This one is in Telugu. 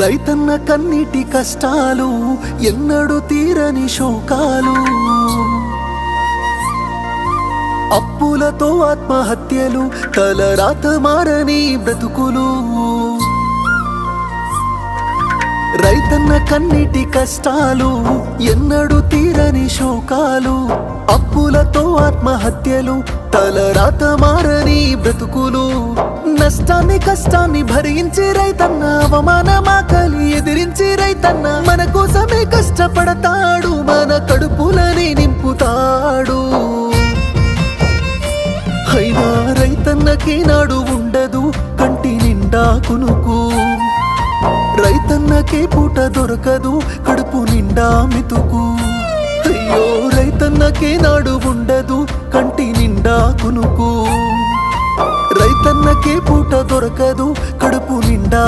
రైతన్న కన్నీటి కష్టాలు ఎన్నడూ తీరని శోకాలు, అప్పులతో ఆత్మహత్యలు, తలరాత మారని బ్రతుకులు. రైతన్న కన్నీటి కష్టాలు ఎన్నడూ తీరని శోకాలు, అప్పులతో ఆత్మహత్యలు, తలరాత మారని బ్రతుకులు. నష్టాన్ని కష్టాన్ని భరించి రైతన్న, అవమానమాకలి ఎదిరించి రైతన్న మన కోసమే కష్టపడతాడు, మన కడుపులని నింపుతాడు. అయినా రైతన్నకి నాడు ఉండదు కంటి నిండా కునుకు, రైతన్నకే పూట దొరకదు కడుపు నిండా మితుకు. అయ్యో రైతన్నకే నాడు ఉండదు కంటి నిండా కునుకు, రైతన్నకే పూట దొరకదు కడుపు నిండా